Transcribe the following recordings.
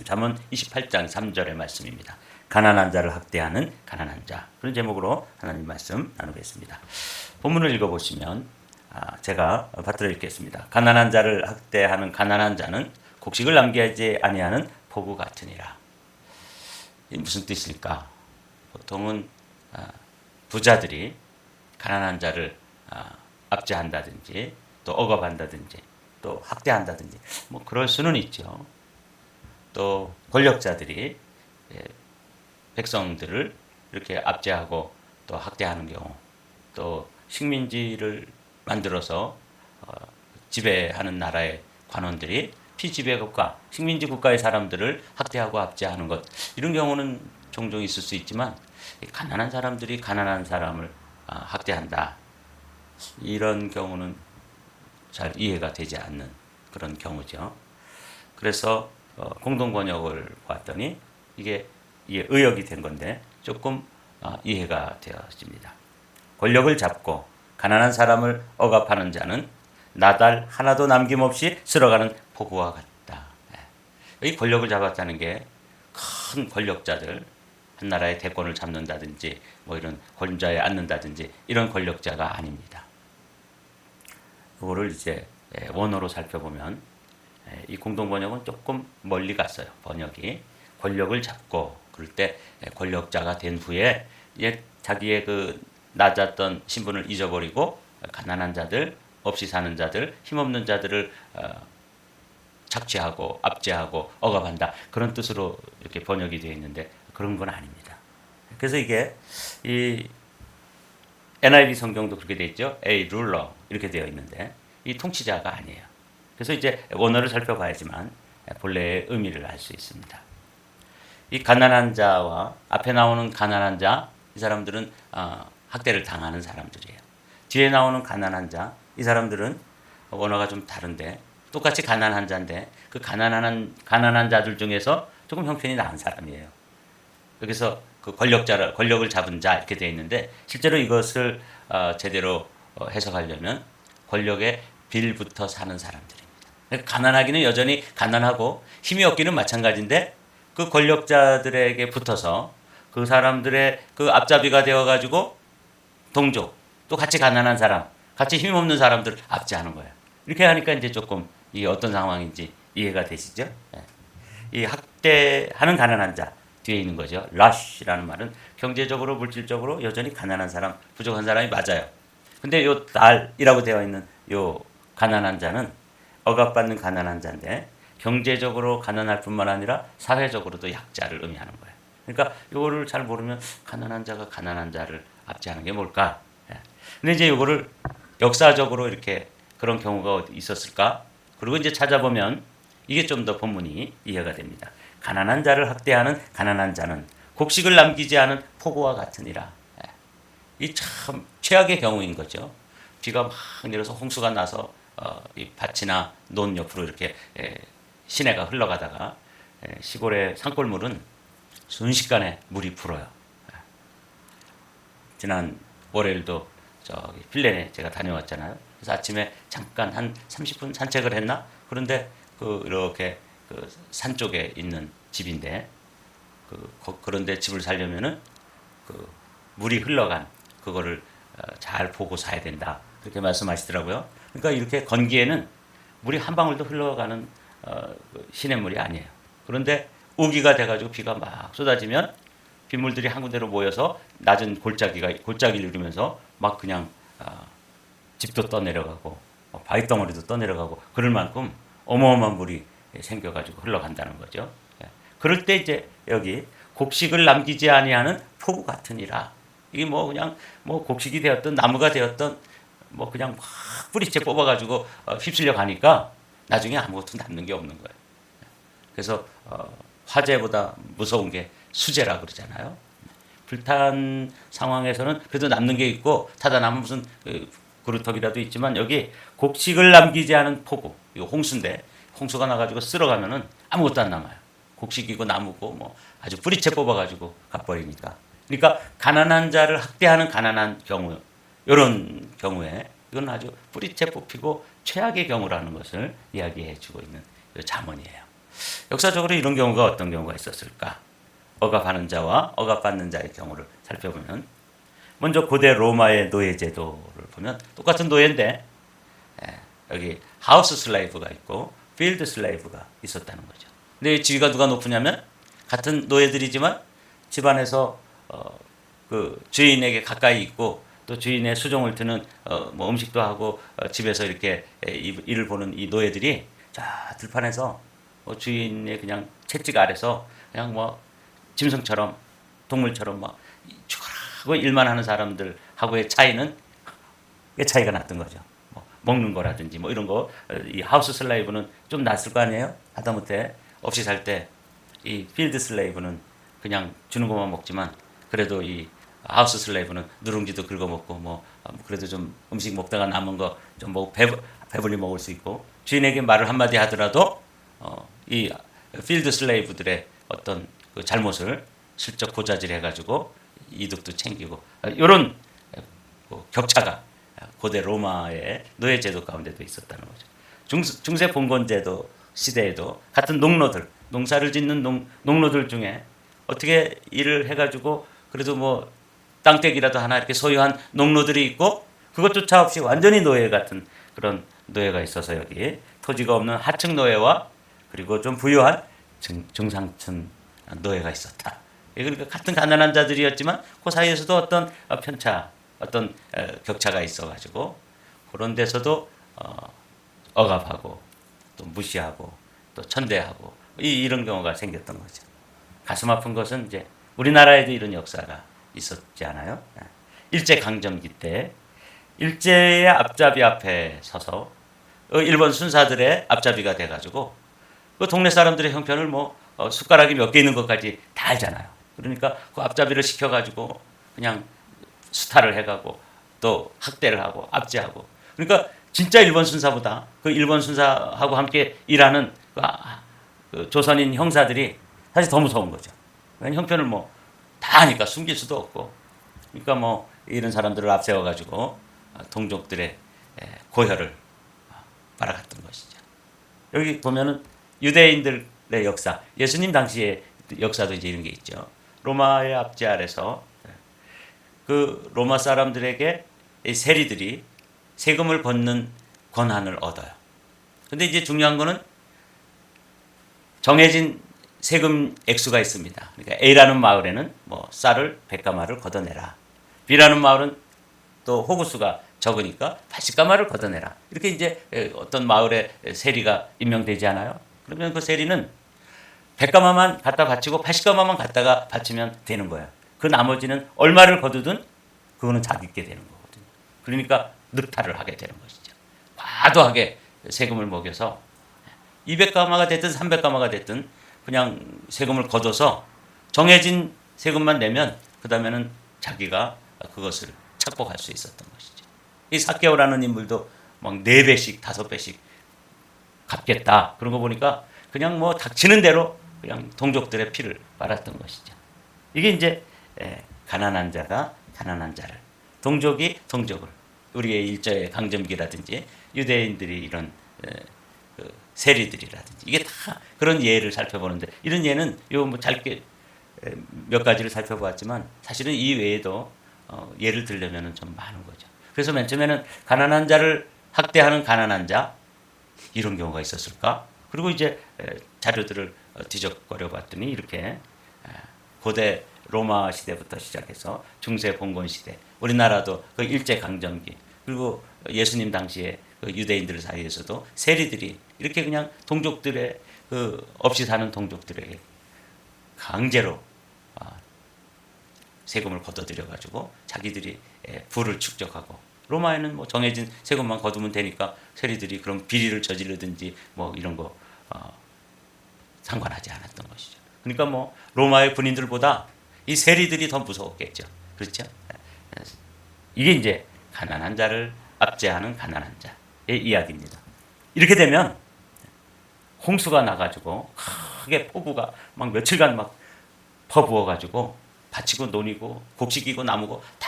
잠언 28장 3절의 말씀입니다. 가난한 자를 학대하는 가난한 자. 그런 제목으로 하나님 말씀 나누겠습니다. 본문을 읽어보시면 제가 받들어 읽겠습니다. 가난한 자를 학대하는 가난한 자는 곡식을 남기지 아니하는 포구 같으니라. 이 무슨 뜻일까? 보통은 부자들이 가난한 자를 압제한다든지 또 억압한다든지 또 학대한다든지 뭐 그럴 수는 있죠. 또 권력자들이 백성들을 이렇게 압제하고 또 학대하는 경우, 또 식민지를 만들어서 지배하는 나라의 관원들이 피지배 국가, 식민지 국가의 사람들을 학대하고 압제하는 것, 이런 경우는 종종 있을 수 있지만 가난한 사람들이 가난한 사람을 학대한다, 이런 경우는 잘 이해가 되지 않는 그런 경우죠. 그래서 공동 번역을 봤더니 이게 의역이 된 건데 조금 이해가 되어집니다. 권력을 잡고 가난한 사람을 억압하는 자는 나달 하나도 남김없이 쓸어가는 포구와 같다. 이 권력을 잡았다는 게 큰 권력자들, 한 나라의 대권을 잡는다든지 뭐 이런 권좌에 앉는다든지 이런 권력자가 아닙니다. 이거를 이제 원어로 살펴보면 이 공동 번역은 조금 멀리 갔어요. 번역이 권력을 잡고 그럴 때 권력자가 된 후에 자기의 그 낮았던 신분을 잊어버리고 가난한 자들, 없이 사는 자들, 힘없는 자들을 착취하고 압제하고 억압한다, 그런 뜻으로 이렇게 번역이 되어 있는데 그런 건 아닙니다. 그래서 이게 이 NIV 성경도 그렇게 되어 있죠. A ruler 이렇게 되어 있는데 이 통치자가 아니에요. 그래서 이제 원어를 살펴봐야지만 본래의 의미를 알 수 있습니다. 이 가난한 자와 앞에 나오는 가난한 자, 이 사람들은 학대를 당하는 사람들이에요. 뒤에 나오는 가난한 자, 이 사람들은 원어가 좀 다른데 똑같이 가난한 자인데 그 가난한 자들 중에서 조금 형편이 나은 사람이에요. 여기서 그 권력을 잡은 자 이렇게 되어 있는데 실제로 이것을 제대로 해석하려면 권력의 빌부터 사는 사람들입니다. 가난하기는 여전히 가난하고 힘이 없기는 마찬가지인데 그 권력자들에게 붙어서 그 사람들의 그 앞잡이가 되어가지고 동족, 또 같이 가난한 사람, 같이 힘없는 사람들 압제하는 거예요. 이렇게 하니까 이제 조금 이게 어떤 상황인지 이해가 되시죠? 이 학대하는 가난한 자 뒤에 있는 거죠. 러시라는 말은 경제적으로 물질적으로 여전히 가난한 사람, 부족한 사람이 맞아요. 근데 요 달이라고 되어 있는 요 가난한 자는 억압받는 가난한 자인데 경제적으로 가난할 뿐만 아니라 사회적으로도 약자를 의미하는 거예요. 그러니까 이거를 잘 모르면 가난한 자가 가난한 자를 압제하는 게 뭘까? 근데 이제 이거를 역사적으로 이렇게 그런 경우가 있었을까? 그리고 이제 찾아보면 이게 좀 더 본문이 이해가 됩니다. 가난한 자를 학대하는 가난한 자는 곡식을 남기지 않은 포구와 같으니라. 이 참 최악의 경우인 거죠. 비가 막 내려서 홍수가 나서 이 밭이나 논 옆으로 이렇게 시내가 흘러가다가 시골의 산골물은 순식간에 물이 불어요. 지난 월요일도 저기 필렌에 제가 다녀왔잖아요. 그래서 아침에 잠깐 한 30분 산책을 했나? 그런데 이렇게 산 쪽에 있는 집인데 그런데 집을 살려면은 물이 흘러간 그거를 잘 보고 사야 된다, 그렇게 말씀하시더라고요. 그러니까 이렇게 건기에는 물이 한 방울도 흘러가는 시냇물이 아니에요. 그런데 우기가 돼가지고 비가 막 쏟아지면 빗물들이 한 군데로 모여서 낮은 골짜기를 이루면서 막 그냥 집도 떠내려가고 바위덩어리도 떠내려가고 그럴 만큼 어마어마한 물이 생겨가지고 흘러간다는 거죠. 그럴 때 이제 여기 곡식을 남기지 아니하는 포구 같으니라. 이게 그냥 곡식이 되었던 나무가 되었던 그냥 막 뿌리채 뽑아가지고 휩쓸려 가니까 나중에 아무것도 남는 게 없는 거예요. 그래서 화재보다 무서운 게 수재라 그러잖아요. 불탄 상황에서는 그래도 남는 게 있고 타다 남은 무슨 그루터기라도 있지만 여기 곡식을 남기지 않은 포구, 이거 홍수인데 홍수가 나가지고 쓸어가면은 아무것도 안 남아요. 곡식이고 나무고 아주 뿌리채 뽑아가지고 가버리니까. 그러니까 가난한 자를 학대하는 가난한 경우, 이런 경우에 이건 아주 뿌리채 뽑히고 최악의 경우라는 것을 이야기해주고 있는 잠언이에요. 역사적으로 이런 경우가 어떤 경우가 있었을까? 억압하는 자와 억압받는 자의 경우를 살펴보면 먼저 고대 로마의 노예 제도를 보면 똑같은 노예인데 여기 하우스 슬레이브가 있고 필드 슬레이브가 있었다는 거죠. 근데 이 지위가 누가 높으냐면 같은 노예들이지만 집안에서 그 주인에게 가까이 있고 또 주인의 수종을 트는 뭐 음식도 하고 집에서 이렇게 일을 보는 이 노예들이 자 들판에서 뭐 주인의 그냥 채찍 아래서 그냥 뭐 짐승처럼 동물처럼 막 죽어라고 일만 하는 사람들하고의 차이는 꽤 차이가 났던 거죠. 뭐 먹는 거라든지 뭐 이런 거 이 하우스 슬레이브는 좀 낫을 거 아니에요? 하다못해 없이 살 때 이 필드 슬레이브는 그냥 주는 것만 먹지만 그래도 이 하우스 슬레이브는 누룽지도 긁어 먹고 뭐 그래도 좀 음식 먹다가 남은 거 좀 뭐 배불리 먹을 수 있고 주인에게 말을 한마디 하더라도 이 필드 슬레이브들의 어떤 그 잘못을 슬쩍 고자질 해가지고 이득도 챙기고 이런 격차가 고대 로마의 노예 제도 가운데도 있었다는 거죠. 중세 봉건 제도 시대에도 같은 농노들, 농사를 짓는 농노들 중에 어떻게 일을 해가지고 그래도 뭐 땅떼기라도 하나 이렇게 소유한 농노들이 있고 그것조차 없이 완전히 노예 같은 그런 노예가 있어서 여기 토지가 없는 하층 노예와 그리고 좀 부유한 중상층 노예가 있었다. 그러니까 같은 가난한 자들이었지만 그 사이에서도 어떤 편차, 어떤 격차가 있어가지고 그런 데서도 억압하고 또 무시하고 또 천대하고 이런 경우가 생겼던 거죠. 가슴 아픈 것은 이제 우리나라에도 이런 역사가 있었지 않아요? 일제 강점기 때 일제의 앞잡이 앞에 서서 일본 순사들의 앞잡이가 돼가지고 그 동네 사람들의 형편을 뭐 숟가락이 몇 개 있는 것까지 다 알잖아요. 그러니까 그 앞잡이를 시켜가지고 그냥 수탈을 해가고 또 학대를 하고 압제하고 그러니까 진짜 일본 순사보다 그 일본 순사하고 함께 일하는 그 조선인 형사들이 사실 더 무서운 거죠. 형편을 뭐 다 아니까 숨길 수도 없고 그러니까 뭐 이런 사람들을 앞세워가지고 동족들의 고혈을 빨아갔던 것이죠. 여기 보면은 유대인들의 역사, 예수님 당시의 역사도 이제 이런 게 있죠. 로마의 압제 아래서 그 로마 사람들에게 이 세리들이 세금을 걷는 권한을 얻어요. 근데 이제 중요한 거는 정해진 세금 액수가 있습니다. 그러니까 A라는 마을에는 뭐 쌀을 100가마를 걷어내라. B라는 마을은 또 호구수가 적으니까 80가마를 걷어내라. 이렇게 이제 어떤 마을에 세리가 임명되지 않아요? 그러면 그 세리는 100가마만 갖다 바치고 80가마만 갖다가 바치면 되는 거예요. 그 나머지는 얼마를 거두든 그거는 자기께 되는 거거든요. 그러니까 늑탈을 하게 되는 것이죠. 과도하게 세금을 먹여서 200가마가 됐든 300가마가 됐든 그냥 세금을 걷어서 정해진 세금만 내면 그 다음에는 자기가 그것을 착복할 수 있었던 것이죠. 이 사케오라는 인물도 막 4배씩 5배씩 갚겠다 그런 거 보니까 그냥 뭐 닥치는 대로 그냥 동족들의 피를 빨았던 것이죠. 이게 이제 가난한 자가 가난한 자를 동족이 동족을 우리의 일제의 강점기라든지 유대인들이 이런 그 세리들이라든지 이게 다 그런 예를 살펴보는데 이런 예는 요 뭐 짧게 몇 가지를 살펴보았지만 사실은 이 외에도 예를 들려면은 좀 많은 거죠. 그래서 맨 처음에는 가난한 자를 학대하는 가난한 자 이런 경우가 있었을까? 그리고 이제 자료들을 뒤적거려 봤더니 이렇게 고대 로마 시대부터 시작해서 중세 봉건 시대, 우리나라도 그 일제 강점기 그리고 예수님 당시에 그 유대인들 사이에서도 세리들이 이렇게 그냥 동족들의 그 없이 사는 동족들에게 강제로 세금을 걷어들여 가지고 자기들이 부를 축적하고 로마에는 뭐 정해진 세금만 거두면 되니까 세리들이 그런 비리를 저지르든지 뭐 이런 거 상관하지 않았던 것이죠. 그러니까 뭐 로마의 군인들보다 이 세리들이 더 무서웠겠죠. 그렇죠? 이게 이제 가난한 자를 압제하는 가난한 자의 이야기입니다. 이렇게 되면 홍수가 나가지고 크게 폭우가 막 며칠간 막 퍼부어가지고 밭이고 논이고 곡식이고 나무고 다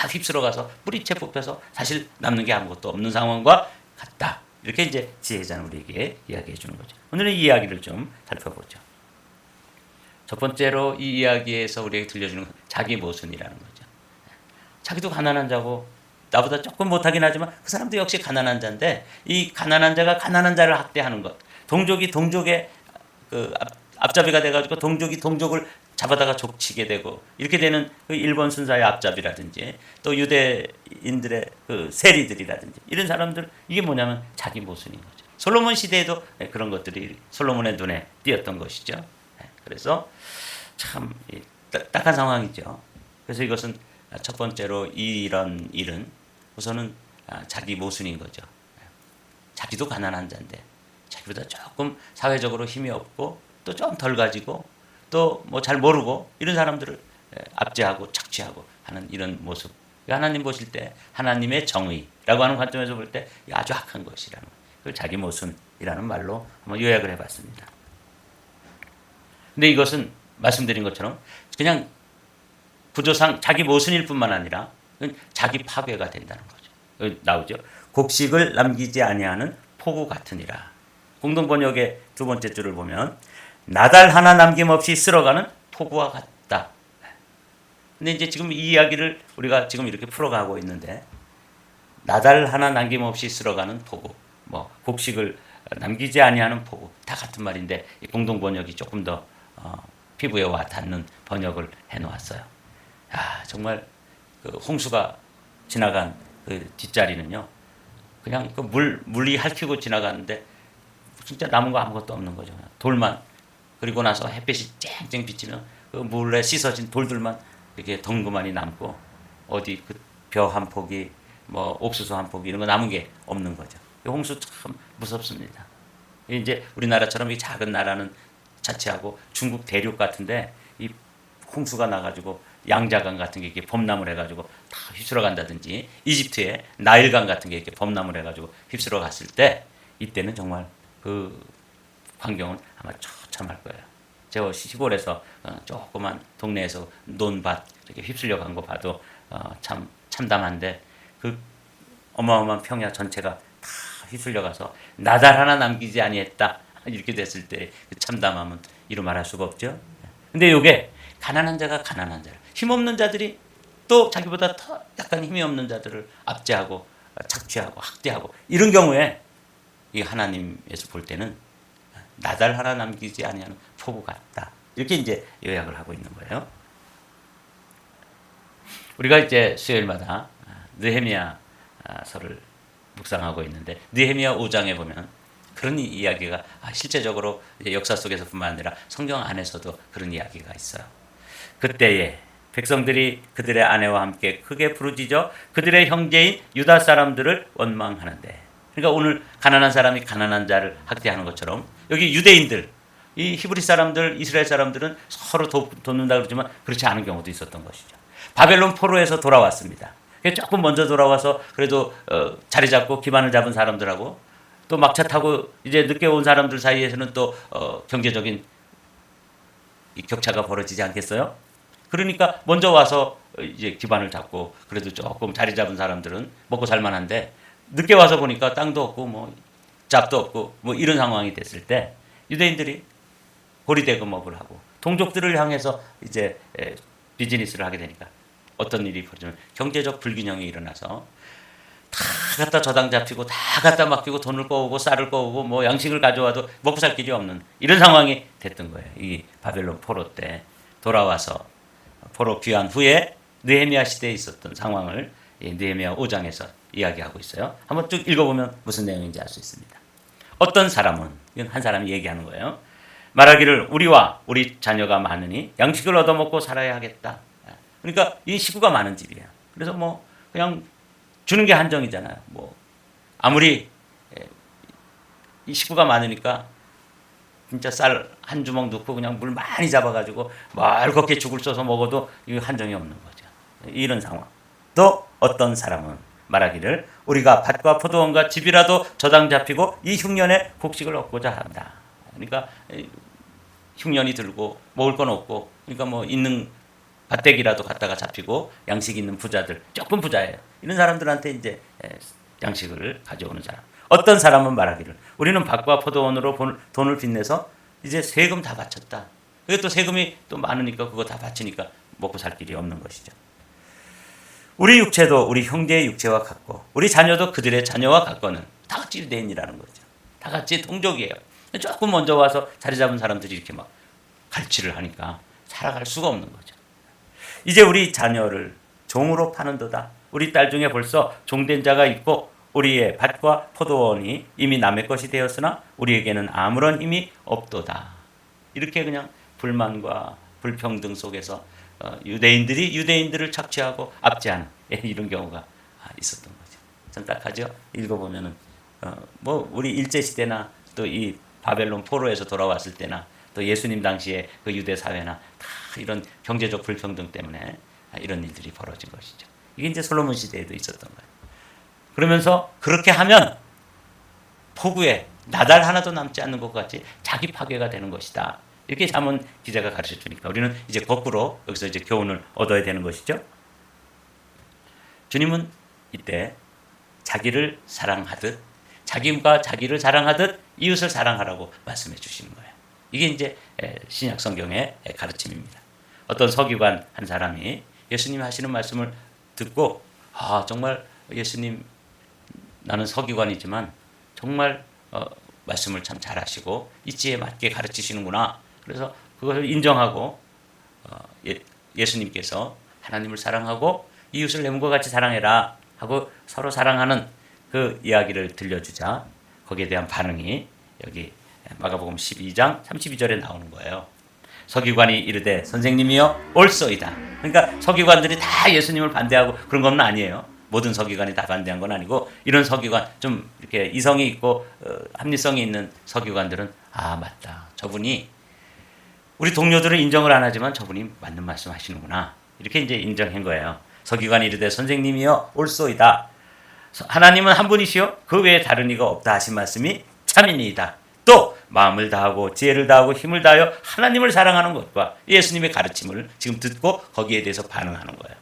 휩쓸어가서 뿌리채 뽑혀서 사실 남는 게 아무것도 없는 상황과 같다. 이렇게 이제 지혜자는 우리에게 이야기해 주는 거죠. 오늘은 이 이야기를 좀 살펴보죠. 첫 번째로 이 이야기에서 우리에게 들려주는 건 자기 모순이라는 거죠. 자기도 가난한 자고 나보다 조금 못하긴 하지만 그 사람도 역시 가난한 자인데 이 가난한 자가 가난한 자를 학대하는 것, 동족이 동족의 그 앞잡이가 돼가지고 동족이 동족을 잡아다가 족치게 되고 이렇게 되는 그 일본 순사의 앞잡이라든지 또 유대인들의 그 세리들이라든지 이런 사람들 이게 뭐냐면 자기 모순인 거죠. 솔로몬 시대에도 그런 것들이 솔로몬의 눈에 띄었던 것이죠. 그래서 참 딱한 상황이죠. 그래서 이것은 첫 번째로 이런 일은 우선은 자기 모순인 거죠. 자기도 가난한 자인데 자기보다 조금 사회적으로 힘이 없고 또 좀 덜 가지고 또 뭐 잘 모르고 이런 사람들을 압제하고 착취하고 하는 이런 모습. 하나님 보실 때 하나님의 정의라고 하는 관점에서 볼 때 아주 악한 것이라는 그 자기 모순이라는 말로 한번 요약을 해봤습니다. 근데 이것은 말씀드린 것처럼 그냥 구조상 자기 모순일 뿐만 아니라 자기 파괴가 된다는 거죠. 여기 나오죠. 곡식을 남기지 아니하는 포구 같으니라. 공동 번역의 두 번째 줄을 보면 나달 하나 남김없이 쓸어가는 포구와 같다. 근데 이제 지금 이 이야기를 우리가 지금 이렇게 풀어가고 있는데 나달 하나 남김없이 쓸어가는 포구, 뭐 곡식을 남기지 아니하는 포구 다 같은 말인데 공동 번역이 조금 더 피부에 와 닿는 번역을 해놓았어요. 정말 그 홍수가 지나간 그 뒷자리는요, 그냥 그 물이 핥히고 지나가는데 진짜 남은 거 아무것도 없는 거죠. 돌만. 그리고 나서 햇빛이 쨍쨍 비치면 그 물에 씻어진 돌들만 이렇게 덩그마니 남고 어디 그 벼 한 포기, 뭐 옥수수 한 포기 이런 거 남은 게 없는 거죠. 이 홍수 참 무섭습니다. 이제 우리나라처럼 이 작은 나라는 자체하고 중국 대륙 같은데 이 홍수가 나가지고 양자강 같은 게 이렇게 범람을 해가지고 다 휩쓸어 간다든지 이집트에 나일강 같은 게 이렇게 범람을 해가지고 휩쓸어 갔을 때 이때는 정말 그 광경은 아마 처참할 거예요. 제가 시골에서 조그만 동네에서 논밭 이렇게 휩쓸려 간 거 봐도 참 참담한데 그 어마어마한 평야 전체가 다 휩쓸려 가서 나달 하나 남기지 아니했다 이렇게 됐을 때 그 참담함은 이루 말할 수가 없죠. 근데 이게 가난한 자가 가난한 자를 힘없는 자들이 또 자기보다 더 약간 힘이 없는 자들을 압제하고 착취하고 학대하고 이런 경우에 이 하나님에서 볼 때는 나달 하나 남기지 아니하는 포구 같다. 이렇게 이제 요약을 하고 있는 거예요. 우리가 이제 수요일마다 느헤미야서를 묵상하고 있는데 느헤미야 5장에 보면 그런 이야기가 실제적으로 역사 속에서뿐만 아니라 성경 안에서도 그런 이야기가 있어요. 그때에 백성들이 그들의 아내와 함께 크게 부르짖어 그들의 형제인 유다 사람들을 원망하는데, 그러니까 오늘 가난한 사람이 가난한 자를 학대하는 것처럼 여기 유대인들, 이 히브리 사람들, 이스라엘 사람들은 서로 돕는다 그러지만 그렇지 않은 경우도 있었던 것이죠. 바벨론 포로에서 돌아왔습니다. 조금 먼저 돌아와서 그래도 자리 잡고 기반을 잡은 사람들하고 또 막차 타고 이제 늦게 온 사람들 사이에서는 또 경제적인 이 격차가 벌어지지 않겠어요? 그러니까 먼저 와서 이제 기반을 잡고 그래도 조금 자리 잡은 사람들은 먹고 살만한데 늦게 와서 보니까 땅도 없고 뭐 잡도 없고 뭐 이런 상황이 됐을 때 유대인들이 고리대금업을 하고 동족들을 향해서 이제 비즈니스를 하게 되니까 어떤 일이 벌어지면 경제적 불균형이 일어나서 다 갖다 저당 잡히고 다 갖다 맡기고 돈을 꺼오고 쌀을 꺼오고 뭐 양식을 가져와도 먹고 살 길이 없는 이런 상황이 됐던 거예요. 이 바벨론 포로 때 돌아와서 포로 귀환 후에 느헤미야 시대에 있었던 상황을 느헤미야 5장에서 이야기하고 있어요. 한번 쭉 읽어보면 무슨 내용인지 알 수 있습니다. 어떤 사람은, 이건 한 사람이 얘기하는 거예요. 말하기를 우리와 우리 자녀가 많으니 양식을 얻어먹고 살아야 하겠다. 그러니까 이 식구가 많은 집이에요. 그래서 뭐 그냥 주는 게 한정이잖아요. 뭐 아무리 이 식구가 많으니까 진짜 쌀 한 주먹 넣고 그냥 물 많이 잡아가지고 멀겋게 죽을 써서 먹어도 이 한정이 없는 거죠. 이런 상황. 또 어떤 사람은 말하기를 우리가 밭과 포도원과 집이라도 저당 잡히고 이 흉년에 곡식을 얻고자 한다. 그러니까 흉년이 들고 먹을 건 없고 그러니까 뭐 있는 밭대기라도 갖다가 잡히고 양식 있는 부자들 조금 부자예요. 이런 사람들한테 이제 양식을 가져오는 사람. 어떤 사람은 말하기를 우리는 밭과 포도원으로 돈을 빚내서 이제 세금 다 바쳤다. 그게 또 세금이 또 많으니까 그거 다 바치니까 먹고 살 길이 없는 것이죠. 우리 육체도 우리 형제의 육체와 같고 우리 자녀도 그들의 자녀와 같고는 다 같이 유대인이라는 거죠. 다 같이 동족이에요. 조금 먼저 와서 자리 잡은 사람들이 이렇게 막 갈취를 하니까 살아갈 수가 없는 거죠. 이제 우리 자녀를 종으로 파는도다. 우리 딸 중에 벌써 종된 자가 있고 우리의 밭과 포도원이 이미 남의 것이 되었으나 우리에게는 아무런 힘이 없도다. 이렇게 그냥 불만과 불평등 속에서 유대인들이 유대인들을 착취하고 압제하는 이런 경우가 있었던 거죠. 참 딱하죠. 읽어보면은 뭐 우리 일제 시대나 또 이 바벨론 포로에서 돌아왔을 때나 또 예수님 당시에 그 유대 사회나 다 이런 경제적 불평등 때문에 이런 일들이 벌어진 것이죠. 이게 이제 솔로몬 시대에도 있었던 거예요. 그러면서 그렇게 하면 포구에 나달 하나도 남지 않는 것 같이 자기 파괴가 되는 것이다. 이렇게 잠언 기자가 가르쳐 주니까 우리는 이제 거꾸로 여기서 이제 교훈을 얻어야 되는 것이죠. 주님은 이때 자기를 사랑하듯 자기가 자기를 사랑하듯 이웃을 사랑하라고 말씀해 주시는 거예요. 이게 이제 신약 성경의 가르침입니다. 어떤 서기관 한 사람이 예수님 하시는 말씀을 듣고 정말 예수님 나는 서기관이지만 정말 말씀을 참 잘하시고 이치에 맞게 가르치시는구나. 그래서 그것을 인정하고 예수님께서 하나님을 사랑하고 이웃을 내 몸과 같이 사랑해라 하고 서로 사랑하는 그 이야기를 들려주자 거기에 대한 반응이 여기 마가복음 12장 32절에 나오는 거예요. 서기관이 이르되 선생님이여 옳소이다. 그러니까 서기관들이 다 예수님을 반대하고 그런 건 아니에요. 모든 서기관이 다 반대한 건 아니고 이런 서기관 좀 이렇게 이성이 있고 합리성이 있는 서기관들은 맞다. 저분이 우리 동료들은 인정을 안 하지만 저분이 맞는 말씀 하시는구나. 이렇게 이제 인정한 거예요. 서기관이 이르되 선생님이여 옳소이다. 하나님은 한 분이시요 그 외에 다른 이가 없다 하신 말씀이 참이니이다. 또 마음을 다하고 지혜를 다하고 힘을 다하여 하나님을 사랑하는 것과 예수님의 가르침을 지금 듣고 거기에 대해서 반응하는 거예요.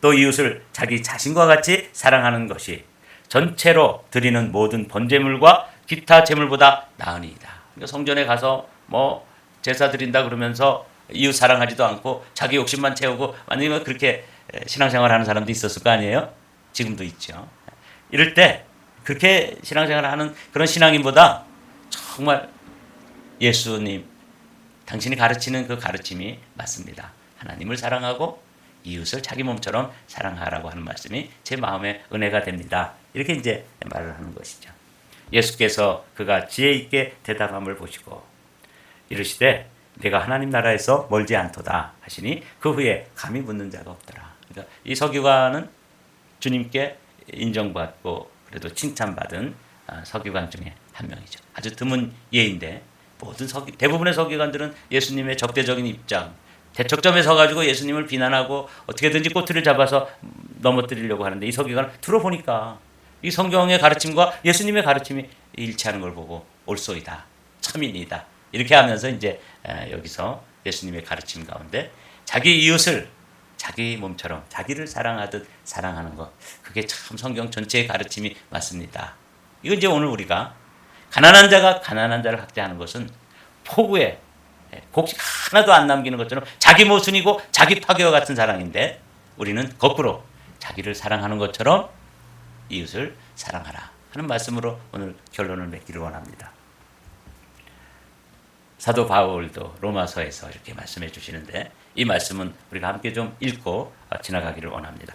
또 이웃을 자기 자신과 같이 사랑하는 것이 전체로 드리는 모든 번제물과 기타 제물보다 나으니이다. 그러니까 성전에 가서 뭐 제사 드린다 그러면서 이웃 사랑하지도 않고 자기 욕심만 채우고 만약에 그렇게 신앙생활하는 사람도 있었을 거 아니에요? 지금도 있죠. 이럴 때 그렇게 신앙생활하는 그런 신앙인보다 정말 예수님 당신이 가르치는 그 가르침이 맞습니다. 하나님을 사랑하고 이웃을 자기 몸처럼 사랑하라고 하는 말씀이 제 마음에 은혜가 됩니다. 이렇게 이제 말을 하는 것이죠. 예수께서 그가 지혜 있게 대답함을 보시고 이르시되 내가 하나님 나라에서 멀지 않도다 하시니 그 후에 감히 묻는 자가 없더라. 그러니까 이 서기관은 주님께 인정받고 그래도 칭찬받은 서기관 중에 한 명이죠. 아주 드문 예인데 모든 대부분의 서기관들은 예수님의 적대적인 입장, 대척점에 서가지고 예수님을 비난하고 어떻게든지 꼬투리를 잡아서 넘어뜨리려고 하는데 이 서기관을 들어보니까 이 성경의 가르침과 예수님의 가르침이 일치하는 걸 보고 옳소이다, 참이니다 이렇게 하면서 이제 여기서 예수님의 가르침 가운데 자기 이웃을 자기 몸처럼 자기를 사랑하듯 사랑하는 것, 그게 참 성경 전체의 가르침이 맞습니다. 이건 이제 오늘 우리가 가난한 자가 가난한 자를 학대하는 것은 폭우에 곡식 하나도 안 남기는 것처럼 자기 모순이고 자기 파괴와 같은 사랑인데 우리는 거꾸로 자기를 사랑하는 것처럼 이웃을 사랑하라 하는 말씀으로 오늘 결론을 맺기를 원합니다. 사도 바울도 로마서에서 이렇게 말씀해 주시는데 이 말씀은 우리가 함께 좀 읽고 지나가기를 원합니다.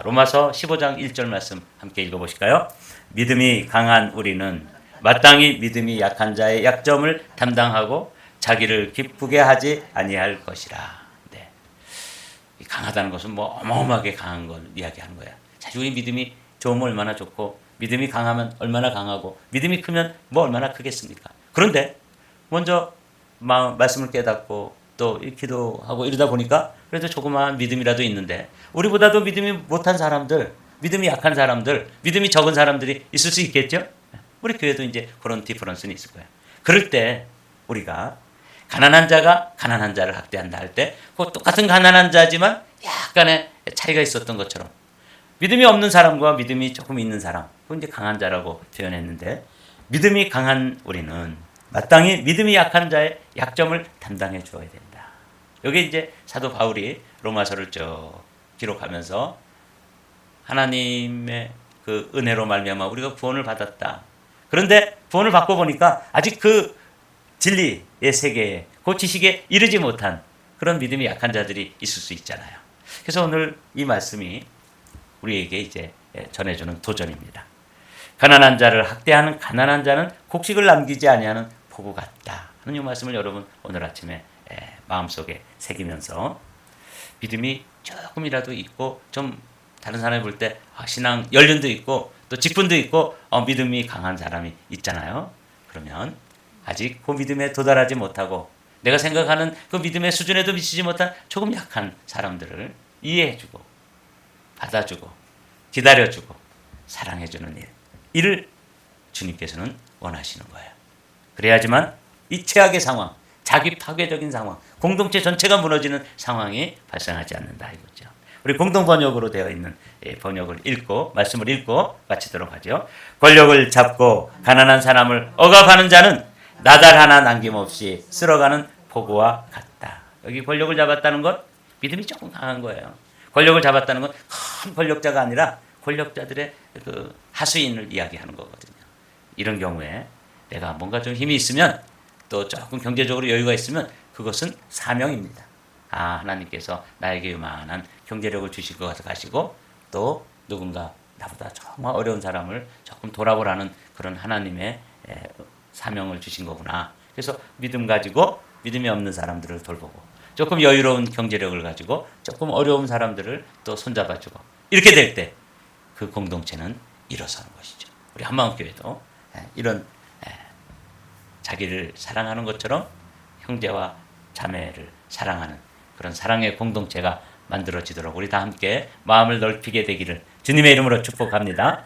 로마서 15장 1절 말씀 함께 읽어보실까요? 믿음이 강한 우리는 마땅히 믿음이 약한 자의 약점을 담당하고 자기를 기쁘게 하지 아니할 것이라. 네. 강하다는 것은 뭐 어마어마하게 강한 걸 이야기하는 거야. 사실 우리 믿음이 좋으면 얼마나 좋고 믿음이 강하면 얼마나 강하고 믿음이 크면 뭐 얼마나 크겠습니까? 그런데 먼저 말씀을 깨닫고 또 기도하고 이러다 보니까 그래도 조그마한 믿음이라도 있는데 우리보다도 믿음이 못한 사람들, 믿음이 약한 사람들, 믿음이 적은 사람들이 있을 수 있겠죠? 우리 교회도 이제 그런 디퍼런스는 있을 거예요. 그럴 때 우리가 가난한 자가 가난한 자를 학대한다 할 때 그 똑같은 가난한 자지만 약간의 차이가 있었던 것처럼 믿음이 없는 사람과 믿음이 조금 있는 사람, 그건 이제 강한 자라고 표현했는데, 믿음이 강한 우리는 마땅히 믿음이 약한 자의 약점을 담당해 주어야 된다. 여기 이제 사도 바울이 로마서를 쭉 기록하면서 하나님의 그 은혜로 말미암아 우리가 구원을 받았다. 그런데 구원을 받고 보니까 아직 그 진리의 세계에, 그 지식에 이르지 못한 그런 믿음이 약한 자들이 있을 수 있잖아요. 그래서 오늘 이 말씀이 우리에게 이제 전해주는 도전입니다. 가난한 자를 학대하는 가난한 자는 곡식을 남기지 아니하는 포구 같다 하는 이 말씀을 여러분 오늘 아침에 마음속에 새기면서 믿음이 조금이라도 있고 좀 다른 사람이 볼 때 신앙 연륜도 있고 또 직분도 있고 믿음이 강한 사람이 있잖아요. 그러면 아직 그 믿음에 도달하지 못하고 내가 생각하는 그 믿음의 수준에도 미치지 못한 조금 약한 사람들을 이해해주고 받아주고 기다려주고 사랑해주는 이를 주님께서는 원하시는 거예요. 그래야지만 이 최악의 상황, 자기 파괴적인 상황, 공동체 전체가 무너지는 상황이 발생하지 않는다 이거죠. 우리 공동 번역으로 되어 있는 번역을 읽고 말씀을 읽고 마치도록 하죠. 권력을 잡고 가난한 사람을 억압하는 자는 나달 하나 남김없이 쓸어가는 포구와 같다. 여기 권력을 잡았다는 것 믿음이 조금 강한 거예요. 권력을 잡았다는 건 큰 권력자가 아니라 권력자들의 그 하수인을 이야기하는 거거든요. 이런 경우에 내가 뭔가 좀 힘이 있으면 또 조금 경제적으로 여유가 있으면 그것은 사명입니다. 하나님께서 나에게 요만한 경제력을 주실 것 같아 가시고 또 누군가 나보다 정말 어려운 사람을 조금 돌아보라는 그런 하나님의 사명을 주신 거구나. 그래서 믿음 가지고 믿음이 없는 사람들을 돌보고 조금 여유로운 경제력을 가지고 조금 어려운 사람들을 또 손잡아주고 이렇게 될 때 그 공동체는 일어서는 것이죠. 우리 한마음교회도 이런 자기를 사랑하는 것처럼 형제와 자매를 사랑하는 그런 사랑의 공동체가 만들어지도록 우리 다 함께 마음을 넓히게 되기를 주님의 이름으로 축복합니다.